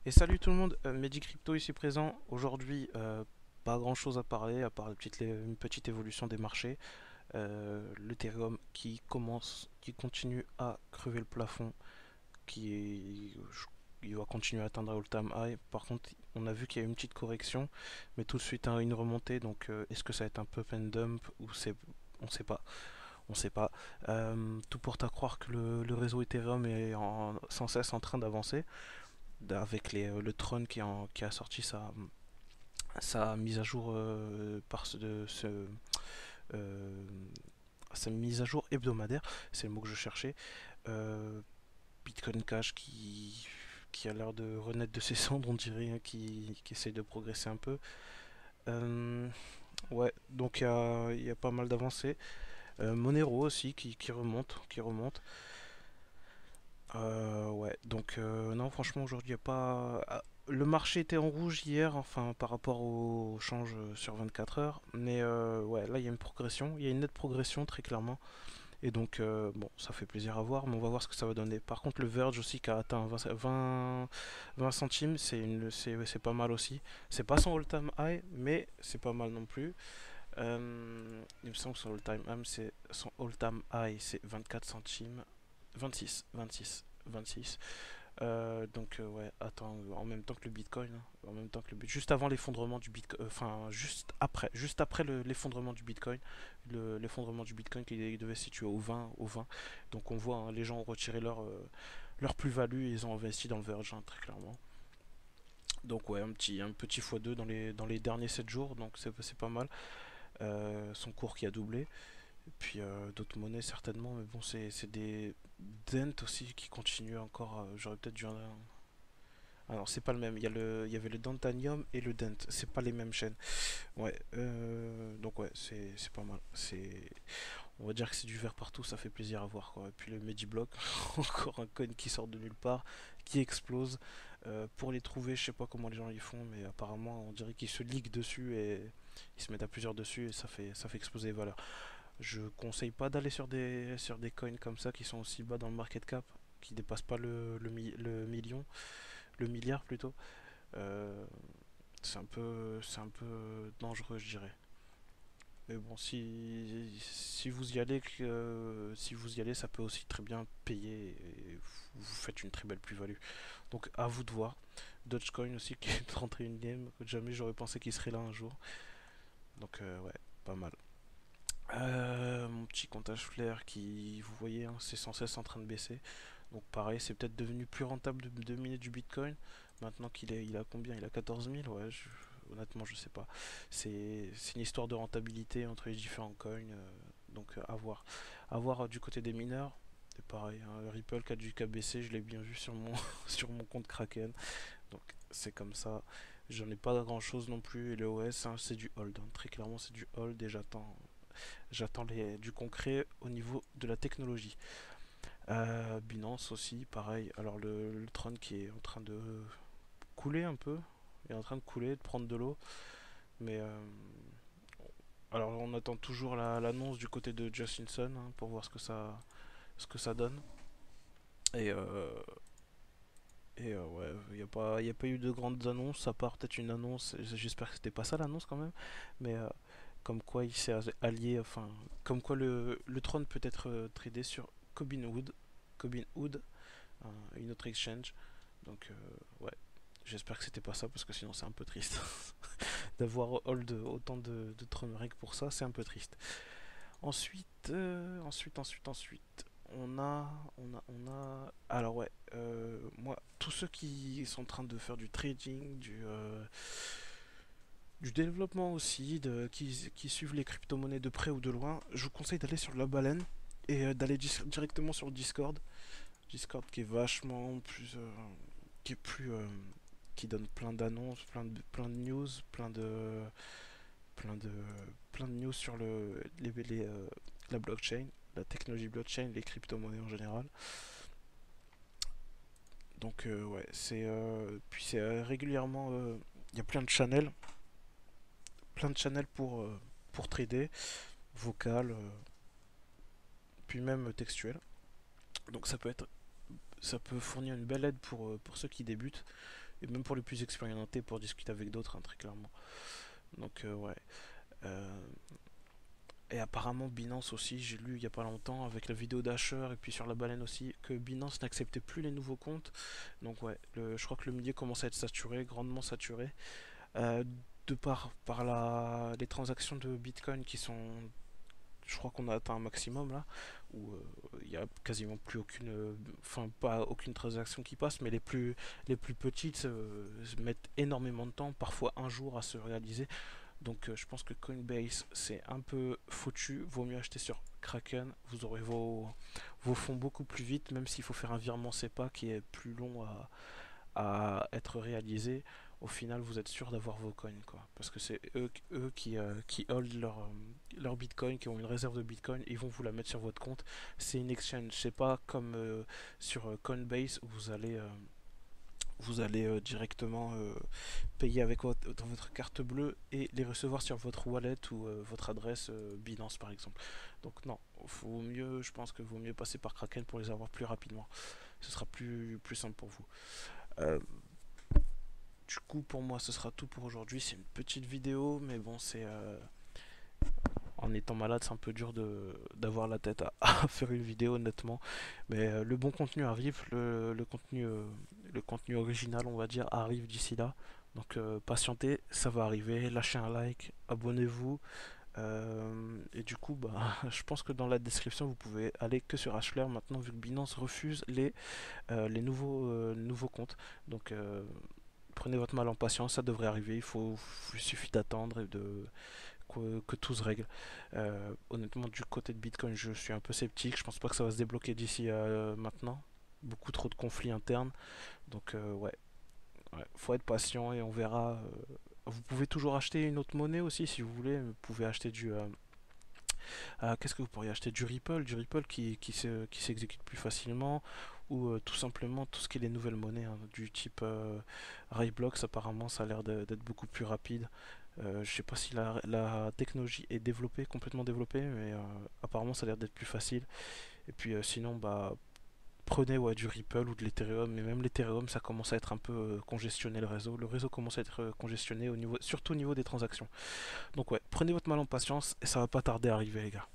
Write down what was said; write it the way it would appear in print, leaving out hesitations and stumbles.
Et salut tout le monde, Mehdi Crypto ici présent. Aujourd'hui, pas grand chose à parler à part une petite évolution des marchés. L'Ethereum qui continue à crever le plafond, il va continuer à atteindre un all-time high. Par contre, on a vu qu'il y a une petite correction, mais tout de suite une remontée. Donc, est-ce que ça va être un pump and dump ou on sait pas, on sait pas. Tout porte à croire que le réseau Ethereum est sans cesse en train d'avancer avec le Tron qui a sorti sa mise à jour euh, sa mise à jour hebdomadaire, c'est le mot que je cherchais. Euh, Bitcoin Cash qui a l'air de renaître de ses cendres, on dirait, hein, qui essaye de progresser un peu. Euh, ouais, donc il y a pas mal d'avancées. Monero aussi qui remonte, qui remonte. Ouais, donc non, franchement, aujourd'hui, il y a pas. Le marché était en rouge hier, enfin, par rapport au change sur 24 heures. Mais ouais, là, il y a une progression. Il y a une nette progression, très clairement. Et donc, bon, ça fait plaisir à voir, mais on va voir ce que ça va donner. Par contre, le Verge aussi, qui a atteint 20 centimes, c'est pas mal aussi. C'est pas son all-time high, mais c'est pas mal non plus. Il me semble que son all-time high, c'est 24 centimes. 26. Donc ouais, attends, en même temps que le Bitcoin, hein, en même temps que juste avant l'effondrement du Bitcoin, enfin juste après l'effondrement du Bitcoin, l'effondrement du Bitcoin qui devait se situer au 20. Donc on voit, hein, les gens ont retiré leur plus-value et ils ont investi dans le Verge, hein, très clairement. Donc ouais, un petit x2 dans les derniers 7 jours, donc c'est pas mal. Son cours qui a doublé. Et puis d'autres monnaies certainement, mais bon, c'est des Dent aussi qui continuent encore. J'aurais peut-être dû. Ah non, c'est pas le même. Il y avait le Dentanium et le Dent. C'est pas les mêmes chaînes. Ouais. Donc ouais, c'est pas mal. On va dire que c'est du vert partout. Ça fait plaisir à voir quoi. Et puis le Mediblock, encore un coin qui sort de nulle part, qui explose. Pour les trouver, je sais pas comment les gens y font, mais apparemment on dirait qu'ils se liguent dessus et ils se mettent à plusieurs dessus et ça fait exploser les valeurs. Je conseille pas d'aller sur des coins comme ça qui sont aussi bas dans le market cap, qui dépassent pas le million, le milliard plutôt. Euh, c'est un peu dangereux, je dirais. Mais bon, si vous y allez, ça peut aussi très bien payer et vous faites une très belle plus-value. Donc à vous de voir. Dogecoin aussi qui est 31ème, jamais j'aurais pensé qu'il serait là un jour. Donc ouais, pas mal. Mon petit comptage Flair qui, vous voyez, hein, c'est sans cesse en train de baisser. Donc pareil, c'est peut-être devenu plus rentable de miner du Bitcoin. Maintenant il a combien? Il a 14 000? Ouais, honnêtement, je sais pas. C'est une histoire de rentabilité entre les différents coins. Donc à voir. À voir du côté des mineurs. C'est pareil, hein, Ripple qui a baissé, je l'ai bien vu sur mon, sur mon compte Kraken. Donc c'est comme ça. J'en ai pas grand chose non plus. Et le OS, hein, c'est du hold, hein. Très clairement, c'est du hold et j'attends du concret au niveau de la technologie. Binance aussi, pareil. Alors le Tron qui est en train de couler un peu, est en train de couler, de prendre de l'eau. Mais alors on attend toujours l'annonce du côté de Justinson, hein, pour voir ce que ça donne. Et, ouais, il y a pas eu de grandes annonces, à part peut-être une annonce, j'espère que c'était pas ça l'annonce quand même, mais comme quoi il s'est allié, enfin, comme quoi le Tron peut être tradé sur Cobinhood, une autre exchange. Donc ouais, j'espère que c'était pas ça parce que sinon c'est un peu triste. D'avoir hold autant de Tron Reg pour ça, c'est un peu triste. Ensuite, on a. Alors ouais, moi, tous ceux qui sont en train de faire du trading, du développement aussi, qui suivent les crypto-monnaies de près ou de loin, je vous conseille d'aller sur la baleine et d'aller directement sur le Discord. Discord qui est vachement plus, qui est plus, qui donne plein d'annonces, plein de news, plein de, plein de news sur la blockchain, la technologie blockchain, les crypto-monnaies en général. Donc ouais, puis c'est régulièrement, il y a plein de channels pour trader, vocal, puis même textuel. Donc ça peut fournir une belle aide pour ceux qui débutent. et même pour les plus expérimentés pour discuter avec d'autres, hein, très clairement. Donc ouais. Euh, et apparemment Binance aussi, j'ai lu il y a pas longtemps avec la vidéo d'Asher et puis sur la baleine aussi que Binance n'acceptait plus les nouveaux comptes. Donc ouais, je crois que le milieu commence à être saturé, grandement saturé. Euh, de les transactions de Bitcoin qui sont, je crois qu'on a atteint un maximum là, où il n'y a quasiment plus aucune, enfin pas aucune transaction qui passe, mais les plus petites mettent énormément de temps, parfois un jour à se réaliser. Donc je pense que Coinbase c'est un peu foutu, vaut mieux acheter sur Kraken, vous aurez vos fonds beaucoup plus vite, même s'il faut faire un virement SEPA qui est plus long à être réalisé. Au final, vous êtes sûr d'avoir vos coins, quoi. Parce que c'est eux qui hold leur bitcoin, qui ont une réserve de bitcoin, ils vont vous la mettre sur votre compte. C'est une exchange, c'est pas comme sur Coinbase où vous allez directement payer avec dans votre carte bleue et les recevoir sur votre wallet ou votre adresse Binance par exemple. Donc non, faut mieux, je pense que vaut mieux passer par Kraken pour les avoir plus rapidement. Ce sera plus simple pour vous. Euh, du coup, pour moi, ce sera tout pour aujourd'hui. C'est une petite vidéo, mais bon, c'est en étant malade, c'est un peu dur d'avoir la tête à faire une vidéo, honnêtement. Mais le bon contenu arrive, le contenu original, on va dire, arrive d'ici là. Donc patientez, ça va arriver. Lâchez un like, abonnez-vous. Et du coup, bah, je pense que dans la description, vous pouvez aller que sur Hashler maintenant, vu que Binance refuse les nouveaux comptes. Donc prenez votre mal en patience, ça devrait arriver. Il suffit d'attendre et que tout se règle. Honnêtement, du côté de Bitcoin, je suis un peu sceptique. Je pense pas que ça va se débloquer d'ici maintenant. Beaucoup trop de conflits internes. Donc, ouais, faut être patient et on verra. Vous pouvez toujours acheter une autre monnaie aussi si vous voulez. Vous pouvez acheter qu'est-ce que vous pourriez acheter du Ripple qui s'exécute plus facilement, ou tout simplement tout ce qui est les nouvelles monnaies, hein, du type Rayblox. Apparemment, ça a l'air d'être beaucoup plus rapide. Je sais pas si la technologie est développée, complètement développée, mais apparemment ça a l'air d'être plus facile. Et puis sinon, bah, prenez ouais, du Ripple ou de l'Ethereum, mais même l'Ethereum, ça commence à être un peu congestionné le réseau. Le réseau commence à être congestionné surtout au niveau des transactions. Donc ouais, prenez votre mal en patience et ça va pas tarder à arriver les gars.